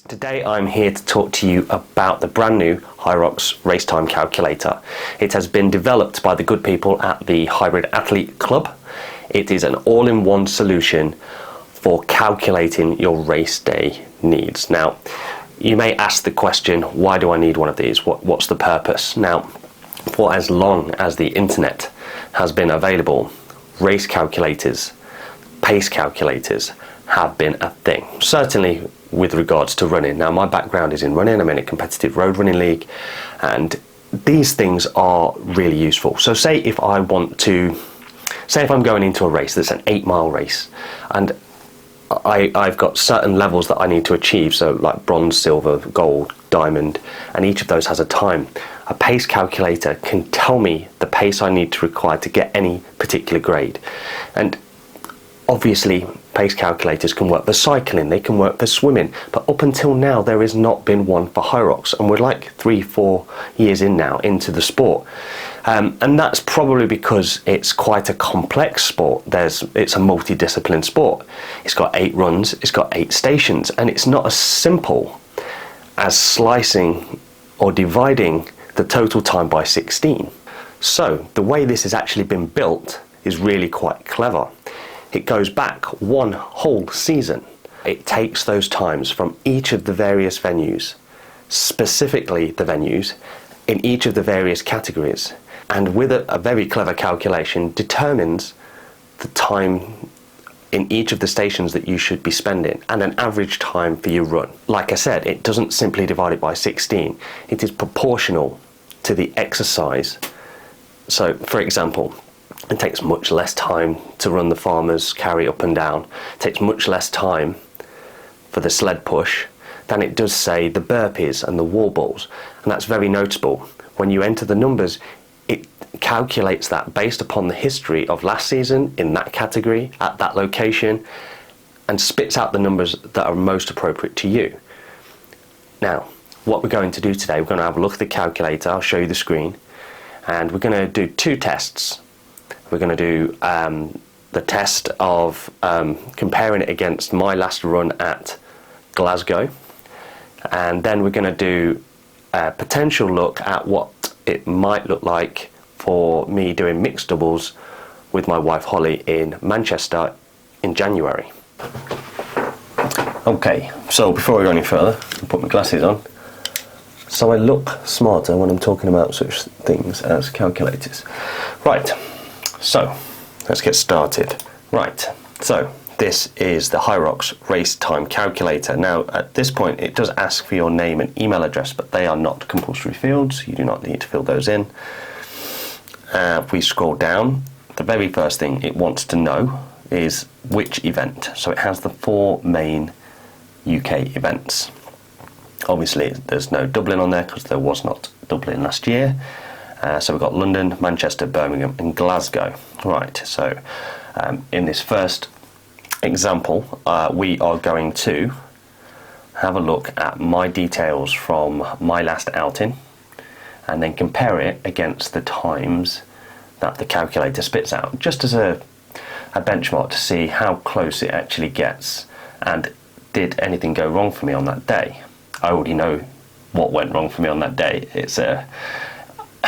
Today I'm here to talk to you about the brand new Hyrox race time calculator. It has been developed by the good people at the Hybrid Athlete Club. It is an all-in-one solution for calculating your race day needs. Now, you may ask the question, why do I need one of these? What's the purpose? Now, for as long as the internet has been available, race calculators, pace calculators have been a thing. Certainly with regards to running. Now, my background is in running. I'm in a competitive road running league, and these things are really useful. So say if I'm going into a race that's an 8-mile race, and I've got certain levels that I need to achieve, so like bronze, silver, gold, diamond, and each of those has a time. A pace calculator can tell me the pace I need to require to get any particular grade. And obviously, pace calculators can work for cycling, they can work for swimming, but up until now there has not been one for Hyrox, and we're like 3-4 years in now into the sport. And that's probably because it's quite a complex sport. It's a multidiscipline sport. It's got 8 runs, it's got 8 stations, and it's not as simple as slicing or dividing the total time by 16. So the way this has actually been built is really quite clever. It goes back one whole season. It takes those times from each of the various venues, specifically the venues, in each of the various categories, and with a very clever calculation determines the time in each of the stations that you should be spending and an average time for your run. Like I said, it doesn't simply divide it by 16. It is proportional to the exercise. So, for example, it takes much less time to run the farmer's carry up and down. It takes much less time for the sled push than it does, say, the burpees and the wall balls. And that's very notable. When you enter the numbers, it calculates that based upon the history of last season in that category, at that location, and spits out the numbers that are most appropriate to you. Now, what we're going to do today, we're going to have a look at the calculator. I'll show you the screen, and we're going to do 2 tests. We're going to do the test of comparing it against my last run at Glasgow, and then we're going to do a potential look at what it might look like for me doing mixed doubles with my wife Holly in Manchester in January. Okay, so before we go any further, I'll put my glasses on so I look smarter when I'm talking about such things as calculators. Right. So, let's get started. Right, so this is the Hyrox race time calculator. Now, at this point, it does ask for your name and email address, but they are not compulsory fields. You do not need to fill those in. If we scroll down, the very first thing it wants to know is which event. So it has the 4 main UK events. Obviously, there's no Dublin on there because there was not Dublin last year. So we've got London, Manchester, Birmingham and Glasgow. Right, so in this first example, we are going to have a look at my details from my last outing and then compare it against the times that the calculator spits out, just as a benchmark to see how close it actually gets and did anything go wrong for me on that day. I already know what went wrong for me on that day. It's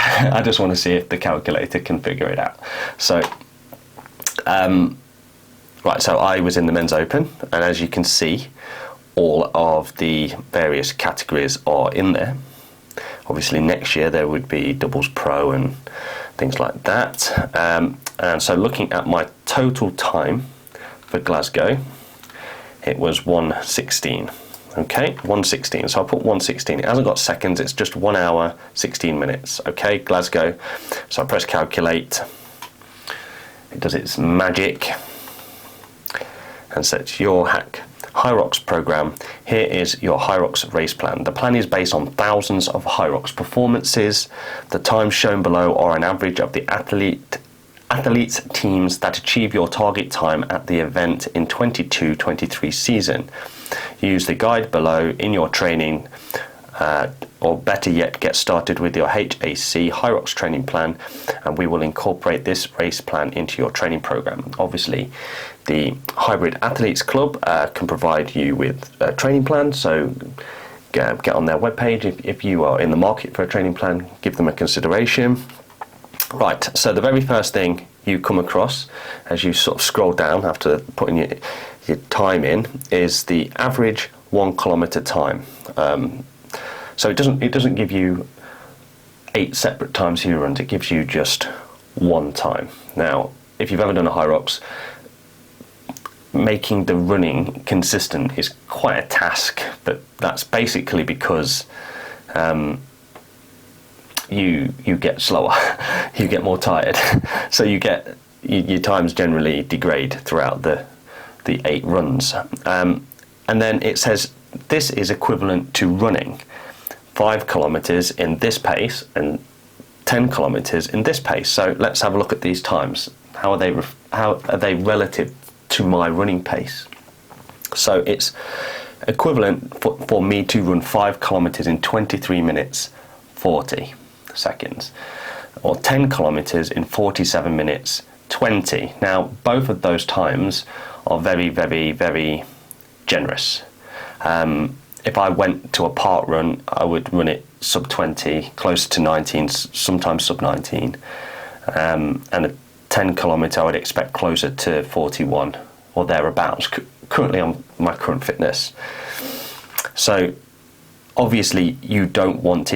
I just want to see if the calculator can figure it out. So, right, so I was in the men's open, and as you can see, all of the various categories are in there. Obviously, next year there would be doubles pro and things like that. And so looking at my total time for Glasgow, it was 1:16. Okay, 1:16. So I'll put 1:16. It hasn't got seconds, it's just 1 hour, 16 minutes. Okay, Glasgow. So I press calculate. It does its magic and sets your hack. Hyrox program. Here is your Hyrox race plan. The plan is based on thousands of Hyrox performances. The times shown below are an average of the athletes teams that achieve your target time at the event in 22-23 season. Use the guide below in your training, or better yet, get started with your HAC Hyrox training plan, and we will incorporate this race plan into your training program. Obviously, the Hybrid Athletes Club can provide you with a training plan, so get on their webpage if you are in the market for a training plan, give them a consideration. Right, so the very first thing you come across as you sort of scroll down after putting your time in is the average 1 kilometre time. So it doesn't give you 8 separate times he runs, it gives you just one time. Now, if you've ever done a Hyrox, making the running consistent is quite a task, but that's basically because you get slower, you get more tired, so your times generally degrade throughout the 8 runs. And then it says this is equivalent to running 5 kilometers in this pace and 10 kilometers in this pace. So let's have a look at these times. How are they relative to my running pace? So it's equivalent for me to run 5 kilometers in 23 minutes 40 seconds, or 10 kilometers in 47 minutes 20. Now, both of those times are very, very, very generous. If I went to a park run, I would run it sub 20, close to 19, sometimes sub 19. And a 10 kilometre I would expect closer to 41 or thereabouts, currently on my current fitness. So obviously you don't want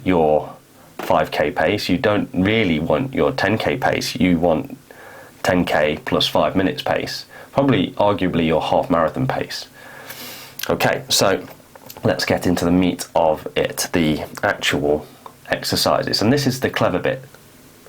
your 5k pace, you don't really want your 10k pace, you want 10k plus 5 minutes pace, probably arguably your half marathon pace. Okay, so let's get into the meat of it, the actual exercises, and this is the clever bit.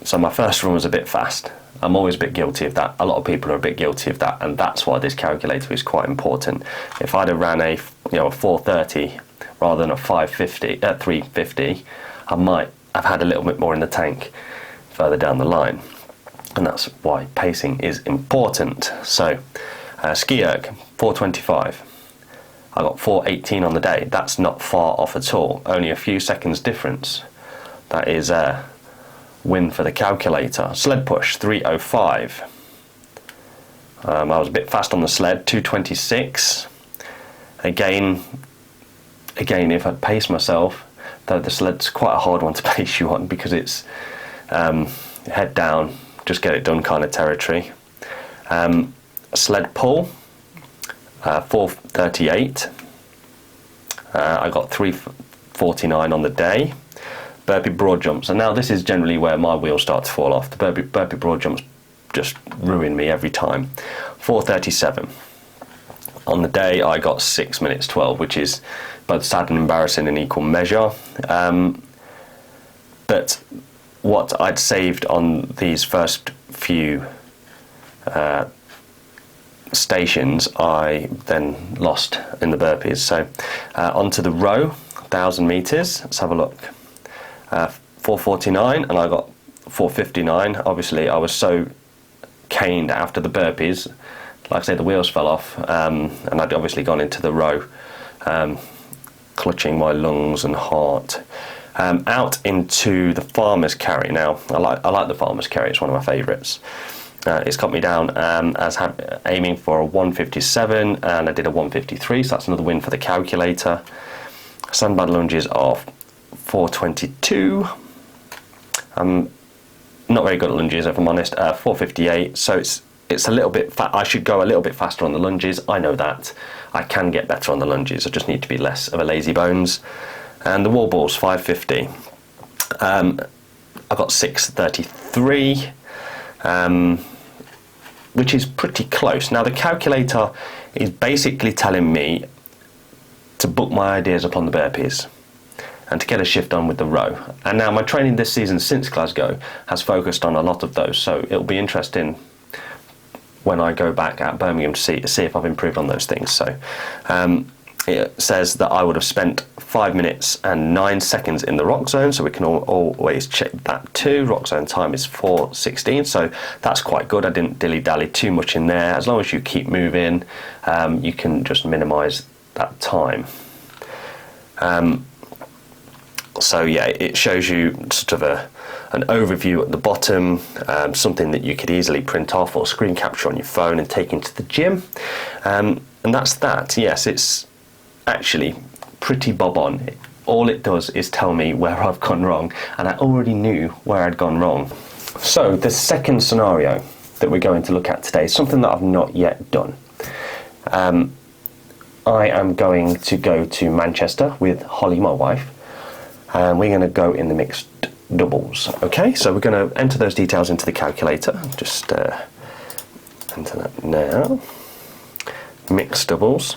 So my first run was a bit fast. I'm always a bit guilty of that. A lot of people are a bit guilty of that, and that's why this calculator is quite important. If I'd have ran a 4:30 rather than a 3:50, I might have had a little bit more in the tank further down the line, and that's why pacing is important. So ski erg 4:25. I got 4:18 on the day. That's not far off at all. Only a few seconds difference. That is a win for the calculator. Sled push 3:05. I was a bit fast on the sled. 2:26. Again, if I'd pace myself, though the sled's quite a hard one to pace you on because it's head down, just get it done kind of territory. Sled pull. 4:38. I got 3:49 on the day. Burpee broad jumps, and now this is generally where my wheels start to fall off. The burpee broad jumps just ruin me every time. 4:37. On the day I got 6 minutes 12, which is both sad and embarrassing in equal measure. But what I'd saved on these first few stations I then lost in the burpees. So onto the row, 1,000 meters. Let's have a look. 4:49, and I got 4:59. Obviously I was so caned after the burpees, like I say, the wheels fell off, and I'd obviously gone into the row, clutching my lungs and heart. Out into the farmer's carry. Now I like the farmer's carry, it's one of my favourites. It's got me down as aiming for a 1:57, and I did a 1:53, so that's another win for the calculator. Sandbag lunges of 4:22. I'm not very good at lunges, if I'm honest. 4:58, so it's a little bit I should go a little bit faster on the lunges. I know that. I can get better on the lunges. I just need to be less of a lazy bones. And the wall balls 5:50. I got 6:33. Which is pretty close. Now the calculator is basically telling me to book my ideas upon the burpees and to get a shift on with the row. And now my training this season since Glasgow has focused on a lot of those, so it'll be interesting when I go back at Birmingham to see if I've improved on those things. So it says that I would have spent 5 minutes and 9 seconds in the rock zone, so we can always check that too. Rock zone time is 4:16, so that's quite good. I didn't dilly-dally too much in there. As long as you keep moving, you can just minimise that time. So yeah, it shows you sort of an overview at the bottom, something that you could easily print off or screen capture on your phone and take into the gym. And that's that. Yes, it's actually pretty bob on. All it does is tell me where I've gone wrong, and I already knew where I'd gone wrong. So the second scenario that we're going to look at today is something that I've not yet done. I am going to go to Manchester with Holly, my wife, and we're going to go in the mixed doubles. Okay, so we're going to enter those details into the calculator. Just enter that now. Mixed doubles,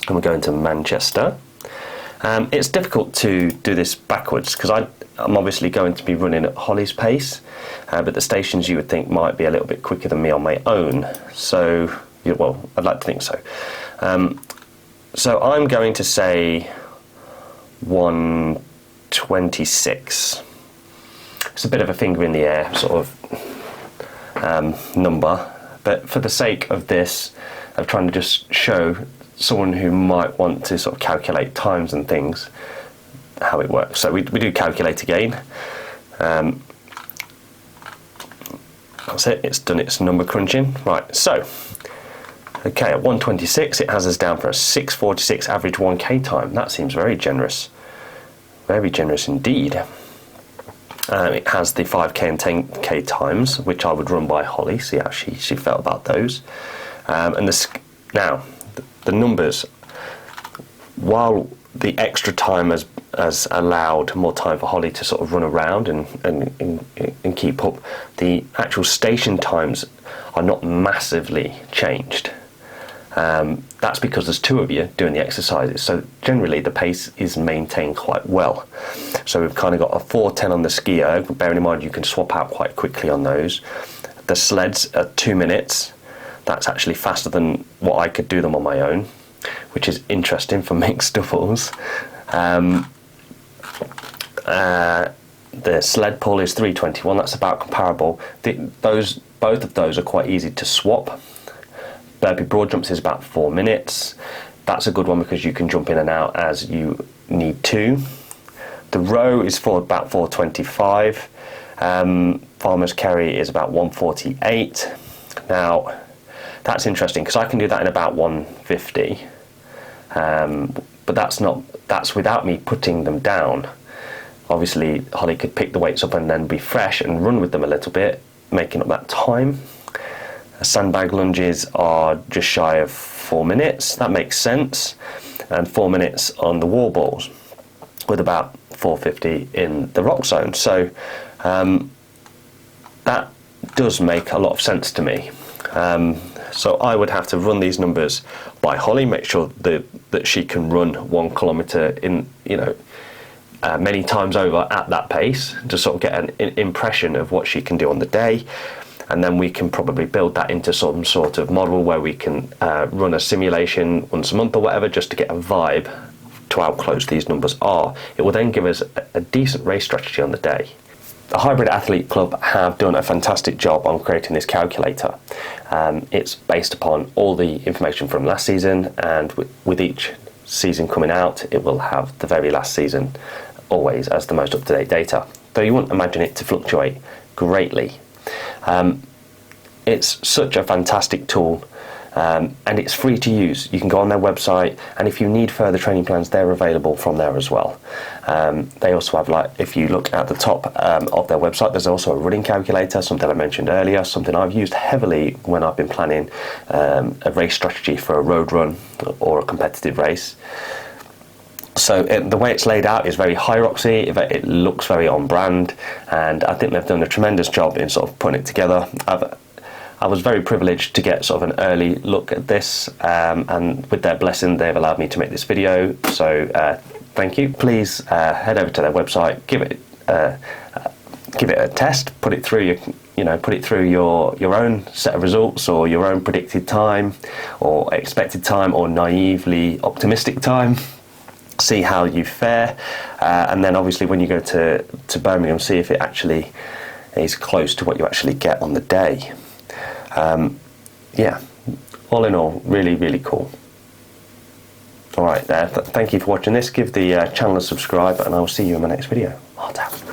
and we're going to Manchester. It's difficult to do this backwards because I'm obviously going to be running at Holly's pace, but the stations you would think might be a little bit quicker than me on my own. So, yeah, well, I'd like to think so. So I'm going to say 126. It's a bit of a finger in the air sort of number, but for the sake of this, of trying to just show someone who might want to sort of calculate times and things, how it works. So we do calculate again. That's it, it's done its number crunching. Right, so, okay, at 126 it has us down for a 6:46 average 1K time. That seems very generous. Very generous indeed. It has the 5K and 10K times, which I would run by Holly, see how she felt about those. And now, the numbers, while the extra time has allowed more time for Holly to sort of run around and keep up, the actual station times are not massively changed. That's because there's two of you doing the exercises, so generally the pace is maintained quite well. So we've kind of got a 4:10 on the ski erg, bearing in mind you can swap out quite quickly on those. The sleds are 2 minutes. That's actually faster than what I could do them on my own, which is interesting for mixed doubles. The sled pull is 3:21. That's about comparable. Both of those are quite easy to swap. Burpee broad jumps is about 4 minutes. That's a good one because you can jump in and out as you need to. The row is for about 4:25. Farmer's carry is about 1:48. Now, that's interesting because I can do that in about 1:50. But that's without me putting them down. Obviously, Holly could pick the weights up and then be fresh and run with them a little bit, making up that time. Sandbag lunges are just shy of 4 minutes. That makes sense. And 4 minutes on the wall balls, with about 4:50 in the rock zone. So that does make a lot of sense to me. So I would have to run these numbers by Holly, make sure that she can run 1 kilometre in, many times over at that pace, to sort of get an impression of what she can do on the day. And then we can probably build that into some sort of model where we can run a simulation once a month or whatever, just to get a vibe to how close these numbers are. It will then give us a decent race strategy on the day. The Hybrid Athlete Club have done a fantastic job on creating this calculator. It's based upon all the information from last season, and with each season coming out, it will have the very last season always as the most up-to-date data, though you wouldn't imagine it to fluctuate greatly. It's such a fantastic tool, and it's free to use. You can go on their website, and if you need further training plans, they're available from there as well. They also have, if you look at the top of their website, there's also a running calculator, something I mentioned earlier, something I've used heavily when I've been planning a race strategy for a road run or a competitive race. So the way it's laid out is very Hyroxy. It looks very on brand, and I think they've done a tremendous job in sort of putting it together. I was very privileged to get sort of an early look at this, and with their blessing, they've allowed me to make this video. So thank you. Please head over to their website, give it a test, put it through your own set of results, or your own predicted time, or expected time, or naively optimistic time. See how you fare, and then obviously when you go to Birmingham, see if it actually is close to what you actually get on the day. Yeah, all in all, really, really cool. Alright, thank you for watching this. Give the channel a subscribe, and I will see you in my next video. Marta.